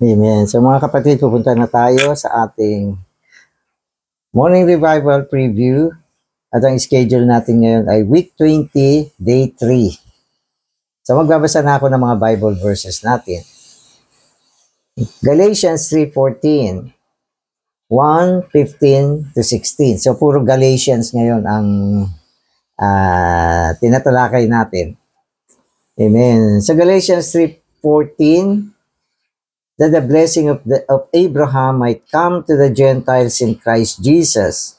Amen. So mga kapatid, pupunta na tayo sa ating Morning Revival Preview. At ang schedule natin ngayon ay Week 20, Day 3. So magbabasa na ako ng mga Bible verses natin. Galatians 3:14, 1:15 to 16. So puro Galatians ngayon ang tinatalakay natin. Amen. So Galatians 3:14, that the blessing of Abraham might come to the Gentiles in Christ Jesus,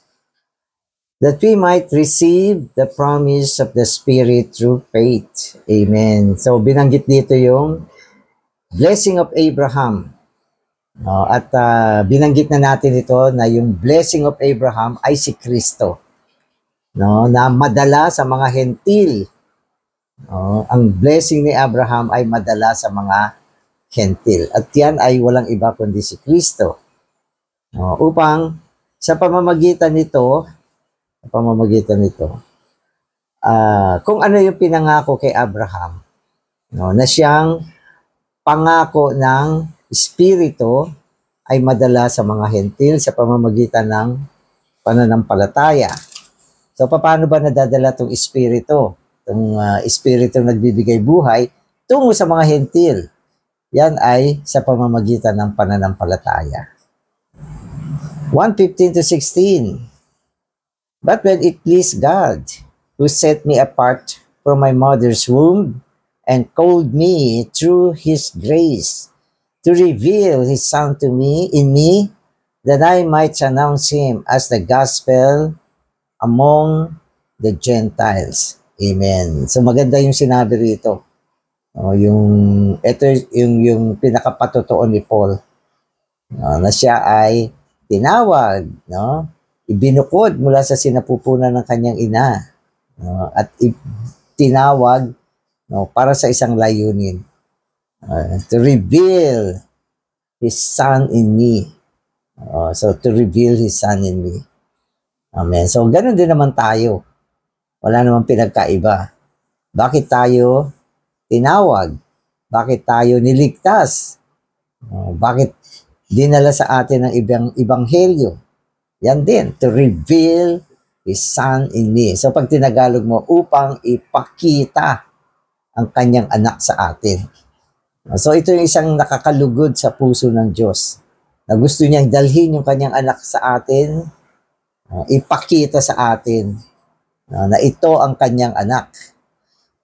that we might receive the promise of the Spirit through faith. Amen. So, binanggit dito yung blessing of Abraham. No? At binanggit na natin ito na yung blessing of Abraham ay si Kristo. No? Na madala sa mga hentil. No? Ang blessing ni Abraham ay madala sa mga hentil. At yan ay walang iba kundi si Kristo. Upang sa pamamagitan nito, kung ano yung pinangako kay Abraham, na siyang pangako ng Espiritu ay madala sa mga hentil sa pamamagitan ng pananampalataya. So, paano ba nadadala itong Espiritu? Itong Espiritu nagbibigay buhay tungo sa mga hentil. Yan ay sa pamamagitan ng pananampalataya. 1:15 to 16. But when it pleased God, who set me apart from my mother's womb, and called me through His grace, to reveal His Son to me, in me, that I might announce Him as the gospel among the Gentiles. Amen. So maganda yung sinabi rito. Yung pinakapatotoo ni Paul, na siya ay tinawag, ibinukod mula sa sinapupunan ng kanyang ina, at tinawag para sa isang layunin, to reveal His Son in me. So to reveal His Son in me. Amen. So ganun din naman tayo. Wala namang pinagkaiba. Bakit tayo tinawag? Bakit tayo niligtas? Bakit dinala sa atin ng ibanghelyo? Yan din, to reveal His Son in me. So pag tinagalog mo, upang ipakita ang kanyang anak sa atin. So ito yung isang nakakalugod sa puso ng Diyos, na gusto niyang dalhin yung kanyang anak sa atin, ipakita sa atin na ito ang kanyang anak.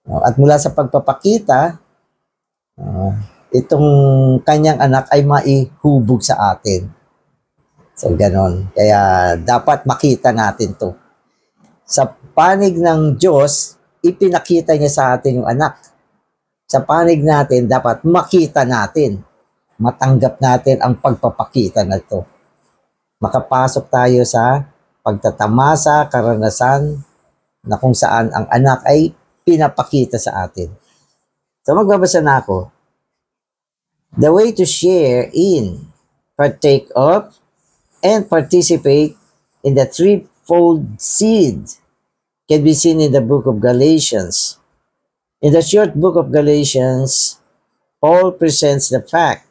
At mula sa pagpapakita, itong kanyang anak ay maihubog sa atin. So, ganon. Kaya dapat makita natin to. Sa panig ng Diyos, ipinakita niya sa atin yung anak. Sa panig natin, dapat makita natin. Matanggap natin ang pagpapakita na to. Makapasok tayo sa pagtatamasa, karanasan, na kung saan ang anak ay pinapakita sa atin. So magbabasa na ako. The way to share in, partake of, and participate in the threefold seed can be seen in the book of Galatians. In the short book of Galatians, Paul presents the fact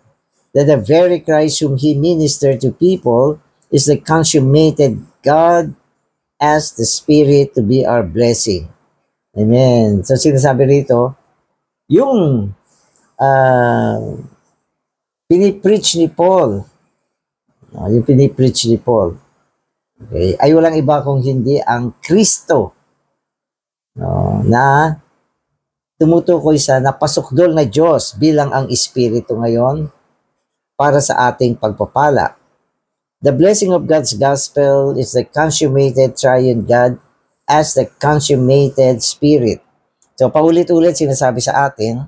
that the very Christ whom he ministered to people is the consummated God as the Spirit to be our blessing. Amen. So sinasabi rito, yung pinipreach ni Paul, okay, ay walang iba kung hindi ang Kristo, na tumutukoy sa napasukdol na Diyos bilang ang Espiritu ngayon para sa ating pagpapala. The blessing of God's gospel is the consummated triune God as the consummated Spirit. So, paulit-ulit sinasabi sa atin,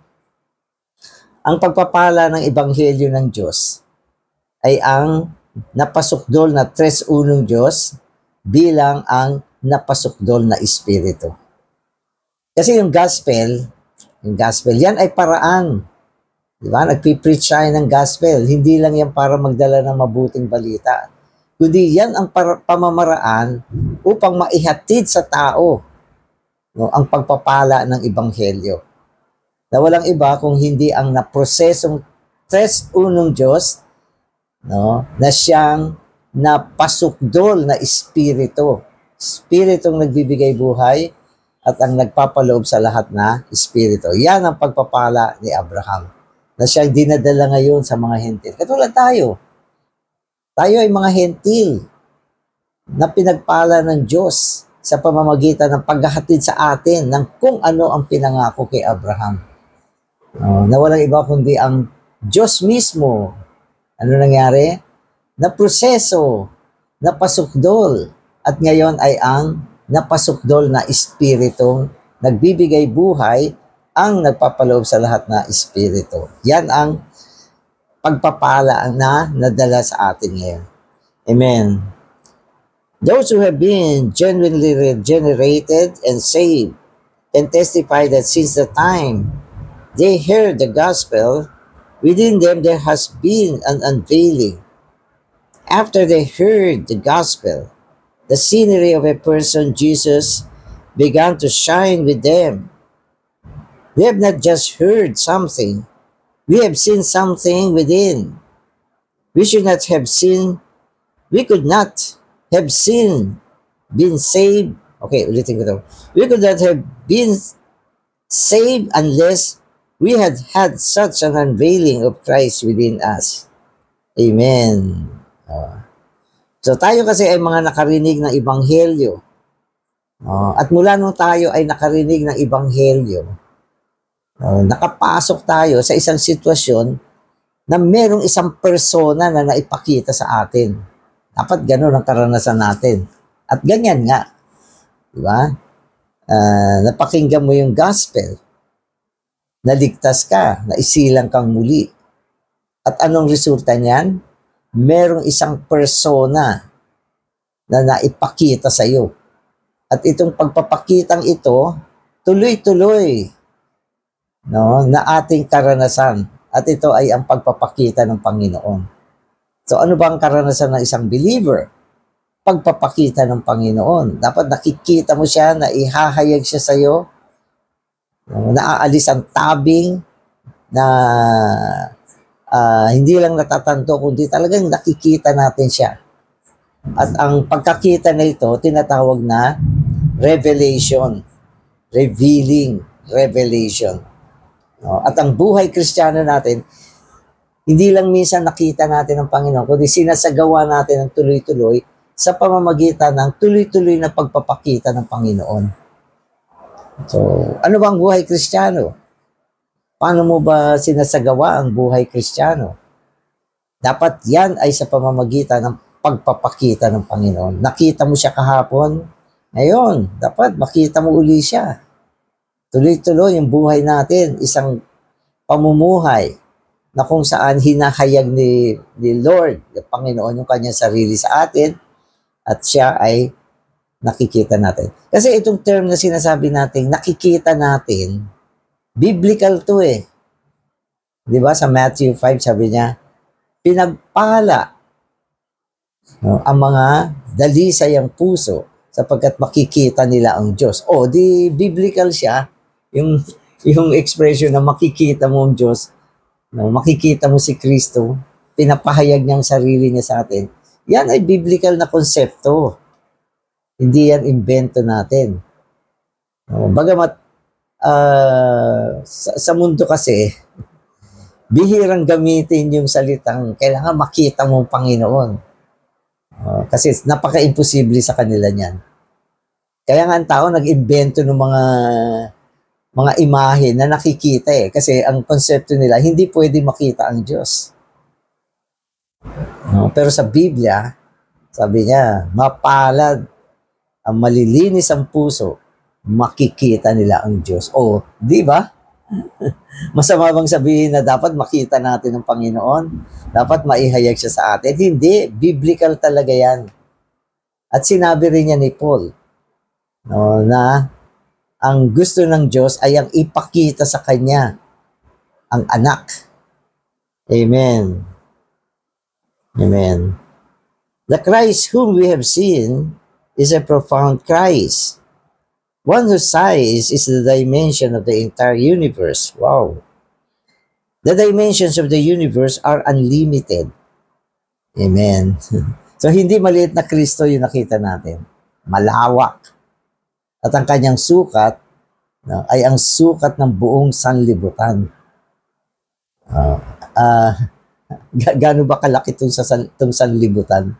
ang pagpapala ng Ebanghelyo ng Diyos ay ang napasukdol na tres unong Diyos bilang ang napasukdol na Espiritu. Kasi yung gospel, yan ay paraan. Diba? Nagpipreach tayo ng gospel. Hindi lang yan para magdala ng mabuting balita. Kundi yan ang pamamaraan upang maihatid sa tao ang pagpapala ng Ebanghelyo. Na walang iba kung hindi ang naprosesong tres unong Diyos, no, na siyang napasukdol na espiritu. Espiritong nagbibigay buhay at ang nagpapaloob sa lahat na espiritu. Yan ang pagpapala ni Abraham na siyang dinadala ngayon sa mga hentil. Katulad tayo. Tayo ay mga hentil na pinagpala ng Diyos sa pamamagitan ng paghahatid sa atin ng kung ano ang pinangako kay Abraham. Na walang iba kundi ang Diyos mismo. Ano nangyari? Na proseso, napasukdol, at ngayon ay ang napasukdol na espiritong nagbibigay buhay ang nagpapaloob sa lahat na espiritu. Yan ang pagpapala na nadala sa atin ngayon. Amen. Those who have been genuinely regenerated and saved can testify that since the time they heard the gospel, within them there has been an unveiling. After they heard the gospel, the scenery of a person, Jesus, began to shine with them. We have not just heard something, we have seen something within. We could not have been saved. Okay, ulitin ko to. We could not have been saved unless we had had such an unveiling of Christ within us. Amen. So tayo kasi ay mga nakarinig ng Ebanghelyo. At mula nung tayo ay nakarinig ng Ebanghelyo, nakapasok tayo sa isang sitwasyon na merong isang persona na naipakita sa atin. Dapat ganun ang karanasan natin. At ganyan nga. Diba? Napakinggan mo yung gospel. Naligtas ka, naisilang kang muli. At anong resulta niyan? Merong isang persona na naipakita sa iyo. At itong pagpapakitang ito, tuloy-tuloy, no, na ating karanasan. At ito ay ang pagpapakita ng Panginoon. So ano ba ang karanasan ng isang believer? Pagpapakita ng Panginoon. Dapat nakikita mo siya, na ihahayag siya sa iyo, naaalis ang tabing, na hindi lang natatanto, kundi talagang nakikita natin siya. At ang pagkakita na ito, tinatawag na revelation. Revealing revelation. At ang buhay Kristiyano natin, hindi lang minsan nakita natin ang Panginoon, kundi sinasagawa natin ang tuloy-tuloy sa pamamagitan ng tuloy-tuloy na pagpapakita ng Panginoon. So, ano ba ang buhay Kristiyano? Paano mo ba sinasagawa ang buhay Kristiyano? Dapat yan ay sa pamamagitan ng pagpapakita ng Panginoon. Nakita mo siya kahapon, ngayon, dapat makita mo uli siya. Tuloy-tuloy yung buhay natin, isang pamumuhay na kung saan hinahayag ni Lord, ng Panginoon, yung kanyang sarili sa atin, at siya ay nakikita natin. Kasi itong term na sinasabi natin, nakikita natin, biblical to eh. Di ba? Sa Matthew 5, sabi niya, pinagpala, no, ang mga dalisay ang puso sapagkat makikita nila ang Diyos. O, di biblical siya, yung expression na makikita mo ang Diyos, no, makikita mo si Kristo, pinapahayag niya ang sarili niya sa atin. Yan ay biblical na konsepto. Hindi yan invento natin. No, bagamat sa mundo kasi, bihirang gamitin yung salitang kailangan makita mo ang Panginoon. Kasi napaka-imposible sa kanila niyan. Kaya nga ang tao nag-invento ng mga imahe na nakikita eh. Kasi ang konsepto nila, hindi pwede makita ang Diyos. Pero sa Biblia, sabi niya, mapalad ang malilinis ang puso, makikita nila ang Diyos. O, di ba? Masama bang sabihin na dapat makita natin ang Panginoon? Dapat maihayag siya sa atin? Hindi. Biblical talaga yan. At sinabi rin niya ni Paul, no, na ang gusto ng Diyos ay ang ipakita sa Kanya ang anak. Amen. Amen. The Christ whom we have seen is a profound Christ. One whose size is the dimension of the entire universe. Wow. The dimensions of the universe are unlimited. Amen. So, hindi maliit na Kristo yung nakita natin. Malawak. At ang kanyang sukat, no, ay ang sukat ng buong sanlibutan. Gaano ba kalaki itong sanlibutan?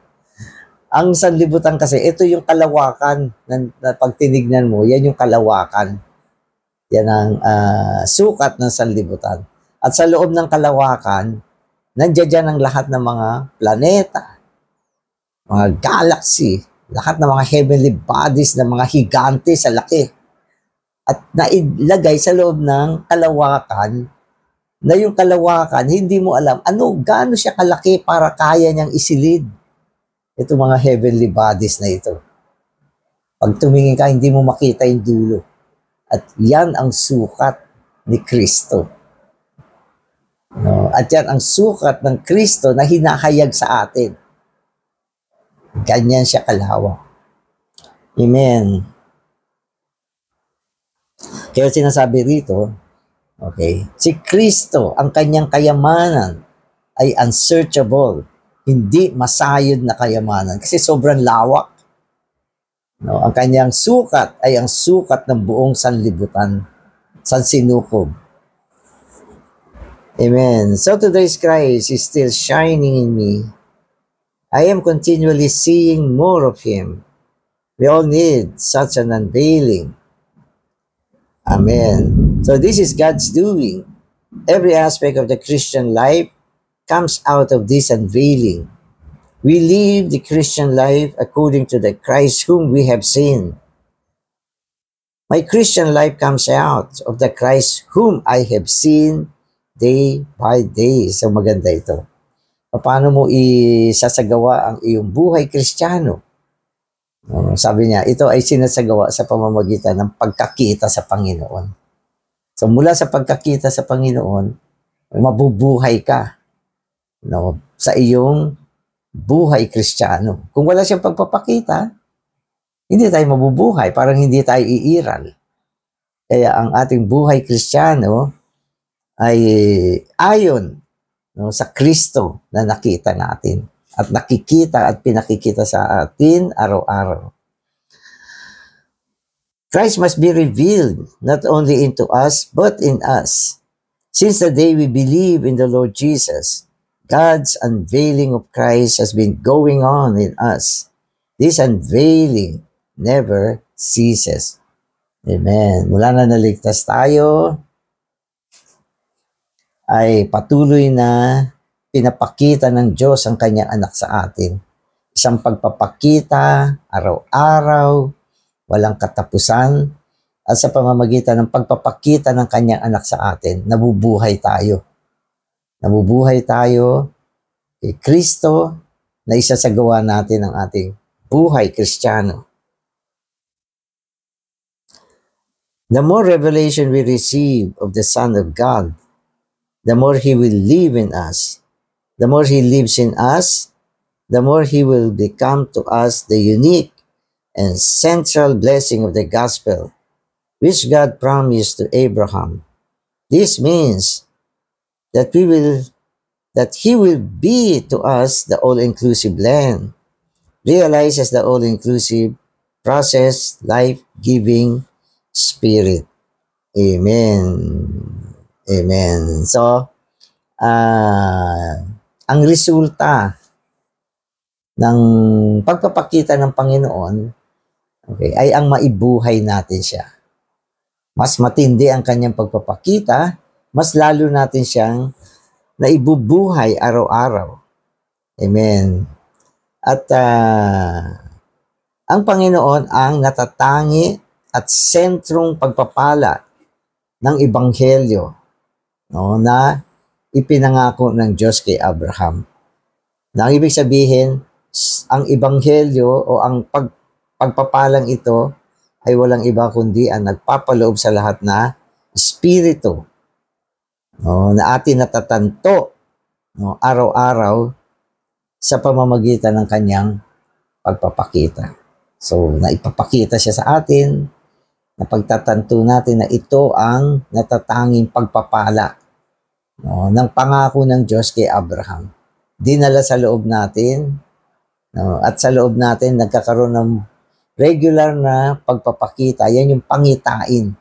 Ang sanlibutan kasi, ito yung kalawakan na pag tinignan mo, yan yung kalawakan. Yan ang sukat ng sanlibutan. At sa loob ng kalawakan, nandiyan dyan ang lahat ng mga planeta, mga galaxy, lahat ng mga heavenly bodies ng mga higante sa laki. At nailagay sa loob ng kalawakan, na yung kalawakan, hindi mo alam, gaano siya kalaki para kaya niyang isilid itong mga heavenly bodies na ito. Pag tumingin ka, hindi mo makita yung dulo. At yan ang sukat ni Kristo. No? At yan ang sukat ng Kristo na hinahayag sa atin. Ganyan siya kalawak. Amen. Kaya sinasabi rito, okay, si Kristo, ang kanyang kayamanan ay unsearchable, hindi masayod na kayamanan kasi sobrang lawak. No, ang kanyang sukat ay ang sukat ng buong sanlibutan, sansinukob. Amen. So today's Christ is still shining in me. I am continually seeing more of Him. We all need such an unveiling. Amen. So this is God's doing. Every aspect of the Christian life comes out of this unveiling. We live the Christian life according to the Christ whom we have seen. My Christian life comes out of the Christ whom I have seen day by day. So maganda ito. Paano mo isasagawa ang iyong buhay Kristiyano? Sabi niya, ito ay sinasagawa sa pamamagitan ng pagkakita sa Panginoon. So mula sa pagkakita sa Panginoon, mabubuhay ka, no, sa iyong buhay Kristiyano. Kung wala siyang pagpapakita, hindi tayo mabubuhay, parang hindi tayo iiral. Kaya ang ating buhay Kristiyano ay ayon, no, sa Kristo na nakita natin. At nakikita at pinakikita sa atin araw-araw. Christ must be revealed not only into us, but in us. Since the day we believe in the Lord Jesus, God's unveiling of Christ has been going on in us. This unveiling never ceases. Amen. Mula na naligtas tayo, ay patuloy na pinapakita ng Diyos ang kanyang anak sa atin. Isang pagpapakita, araw-araw, walang katapusan, at sa pamamagitan ng pagpapakita ng kanyang anak sa atin, nabubuhay tayo. Nabubuhay tayo kay Kristo na isasagawa natin ang ating buhay Kristiyano. The more revelation we receive of the Son of God, the more He will live in us. The more He lives in us, the more He will become to us the unique and central blessing of the gospel, which God promised to Abraham. This means that He will be to us the all-inclusive land, realized as the all-inclusive process, life-giving Spirit. Amen. Amen. So, ang resulta ng pagpapakita ng Panginoon, okay, ay ang maibuhay natin siya. Mas matindi ang kanyang pagpapakita, mas lalo natin siyang naibubuhay araw-araw. Amen. At ang Panginoon ang natatangi at sentrong pagpapala ng Ebanghelyo, no, na ipinangako ng Diyos kay Abraham. Na ang ibig sabihin, ang Ebanghelyo o ang pagpapalang ito ay walang iba kundi ang nagpapaloob sa lahat na Espiritu, no, na atin natatanto, no, araw-araw sa pamamagitan ng kanyang pagpapakita. So, naipapakita siya sa atin, na pagtatanto natin na ito ang natatanging pagpapala no, ng pangako ng Diyos kay Abraham. Dinala sa loob natin, no, at sa loob natin nagkakaroon ng regular na pagpapakita. Yan yung pangitain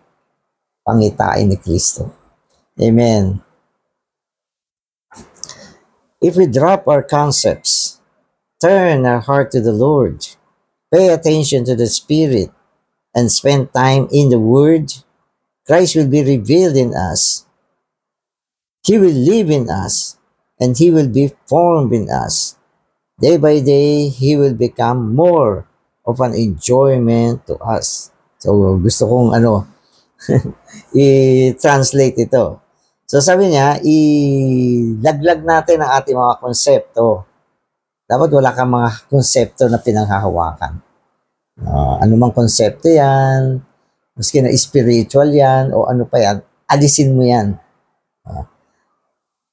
ni Kristo. Amen. If we drop our concepts, turn our heart to the Lord, pay attention to the Spirit, and spend time in the Word, Christ will be revealed in us. He will live in us, and He will be formed in us. Day by day, He will become more of an enjoyment to us. So, gusto kong i-translate ito. So, sabi niya, ilaglag natin ang ating mga konsepto. Dapat wala kang mga konsepto na pinanghahawakan. Anumang konsepto yan, maski na spiritual yan, o ano pa yan, alisin mo yan.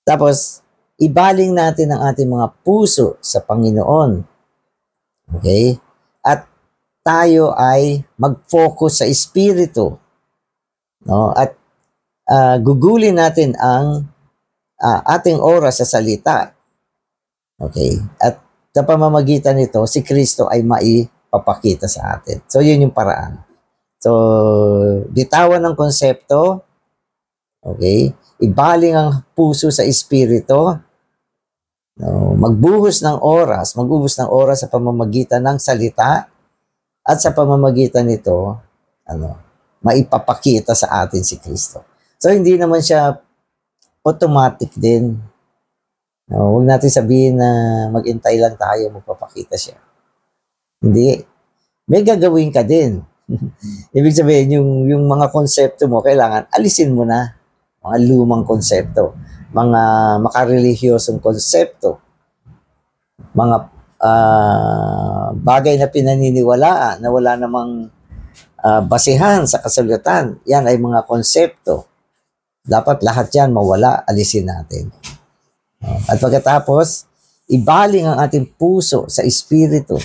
Tapos, ibaling natin ang ating mga puso sa Panginoon. Okay? At tayo ay mag-focus sa Espiritu. No? At gugulin natin ang ating oras sa salita. Okay? At sa pamamagitan nito, si Kristo ay maipapakita sa atin. So, yun yung paraan. So, bitawan ng konsepto. Okay? Ibaling ang puso sa Espiritu. No, magbuhos ng oras sa pamamagitan ng salita, at sa pamamagitan nito, maipapakita sa atin si Kristo. So, hindi naman siya automatic din. No, huwag natin sabihin na mag-intay lang tayo, magpapakita siya. Hindi. May gagawin ka din. Ibig sabihin, yung mga konsepto mo, kailangan alisin mo na. Mga lumang konsepto, mga makarelihyosong konsepto, mga bagay na pinaniniwalaan na wala namang basihan sa kasulatan. Yan ay mga konsepto. Dapat lahat yan mawala, alisin natin. At pagkatapos, ibaling ang ating puso sa Espiritu.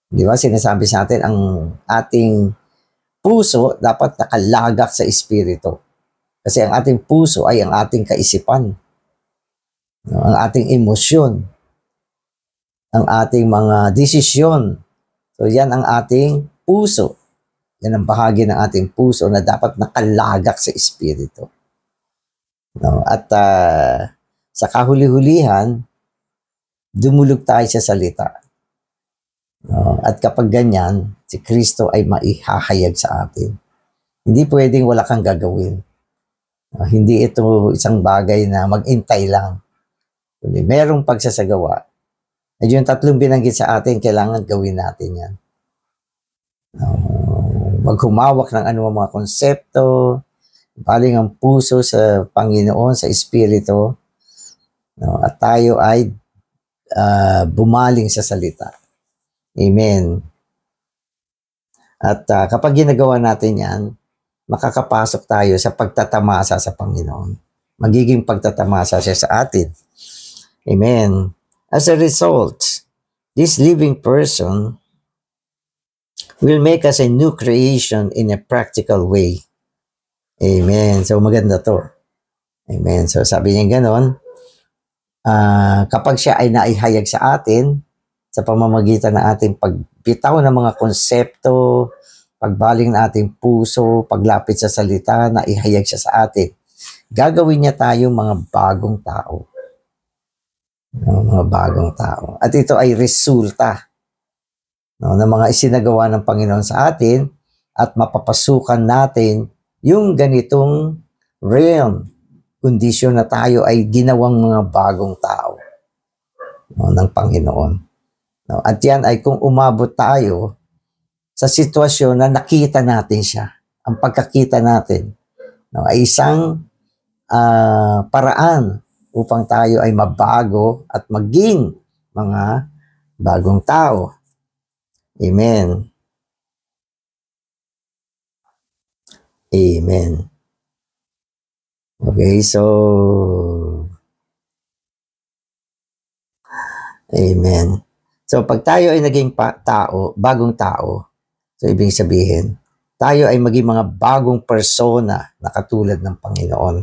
Di ba? Sinasabi sa atin, ang ating puso dapat nakalagak sa Espiritu. Kasi ang ating puso ay ang ating kaisipan, ang ating emosyon, ang ating mga desisyon. So yan ang ating puso. Yan ang bahagi ng ating puso na dapat nakalagak sa Espiritu. No? At sa kahuli-hulihan, dumulog tayo sa salita. No? At kapag ganyan, si Kristo ay maihahayag sa atin. Hindi pwedeng wala kang gagawin. Hindi ito isang bagay na mag-intay lang. Kundi merong pagsasagawa. At yung tatlong binanggit sa atin, kailangan gawin natin yan. Maghumawak ng anumang mga konsepto, baling ang puso sa Panginoon, sa Espiritu, at tayo ay bumaling sa salita. Amen. At kapag ginagawa natin yan, makakapasok tayo sa pagtatamasa sa Panginoon. Magiging pagtatamasa siya sa atin. Amen. As a result, this living person will make us a new creation in a practical way. Amen. So maganda to. Amen. So sabi niya ganon, kapag siya ay naihayag sa atin, sa pamamagitan ng ating pagbitaw ng mga konsepto, pagbaling ng ating puso, paglapit sa salita na ihayag siya sa atin, gagawin niya tayong mga bagong tao. Mga bagong tao. At ito ay resulta ng mga isinagawa ng Panginoon sa atin, at mapapasukan natin yung ganitong realm, kondisyon na tayo ay ginawang mga bagong tao ng Panginoon. At yan ay kung umabot tayo sa sitwasyon na nakita natin siya. Ang pagkakita natin ay isang paraan upang tayo ay mabago at maging mga bagong tao. Amen. Amen. Okay, so amen. So pag tayo ay naging tao, bagong tao, so ibig sabihin, tayo ay maging mga bagong persona na katulad ng Panginoon.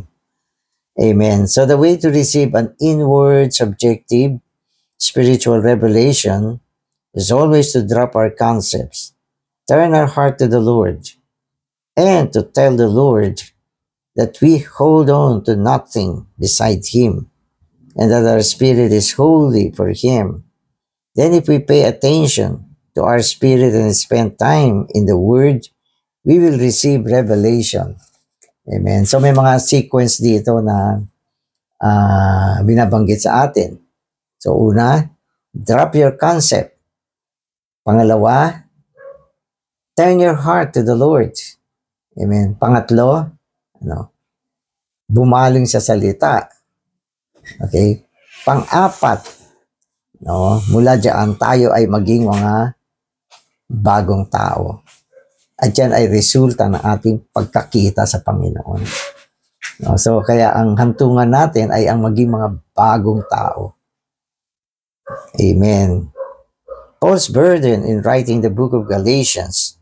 Amen. So the way to receive an inward, subjective, spiritual revelation is always to drop our concepts, turn our heart to the Lord, and to tell the Lord that we hold on to nothing beside Him, and that our spirit is holy for Him. Then if we pay attention to our spirit and spend time in the Word, we will receive revelation. Amen. So may mga sequence dito na binabanggit sa atin. So una, drop your concept. Pangalawa, turn your heart to the Lord. Amen. Pangatlo, bumaling sa salita. Okay? Pang-apat, mula diyan tayo ay maging mga bagong tao. At yan ay resulta ng ating pagkakita sa Panginoon. So kaya ang hantungan natin ay ang maging mga bagong tao. Amen. Paul's burden in writing the book of Galatians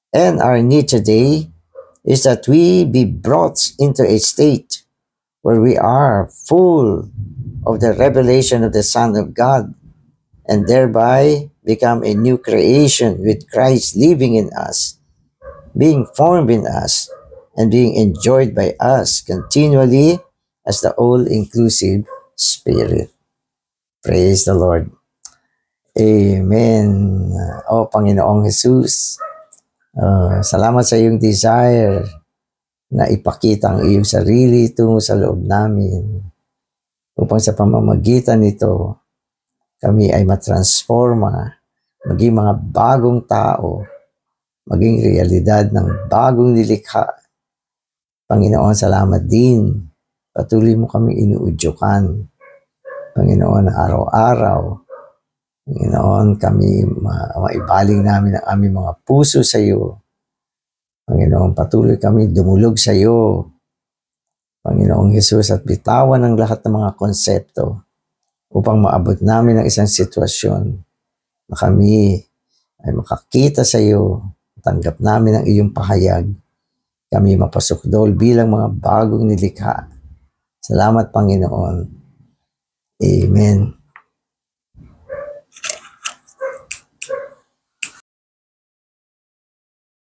and our need today is that we be brought into a state where we are full of the revelation of the Son of God and thereby become a new creation with Christ living in us, being formed in us, and being enjoyed by us continually as the all-inclusive Spirit. Praise the Lord. Amen. O Panginoong Jesus, salamat sa iyong desire na ipakita ang iyong sarili tungo sa loob namin upang sa pamamagitan nito kami ay matransforma, maging mga bagong tao, maging realidad ng bagong nilikha. Panginoon, salamat din. Patuloy mo kami inuudyokan. Panginoon, araw-araw. Panginoon, kami maibaling namin ang aming mga puso sa iyo. Panginoon, patuloy kami dumulog sa iyo. Panginoong Jesus, at bitawan ang lahat ng mga konsepto upang maabot namin ang isang sitwasyon na kami ay makakita sa iyo, tanggap namin ang iyong pahayag, kami mapasukdol bilang mga bagong nilikha. Salamat, Panginoon. Amen.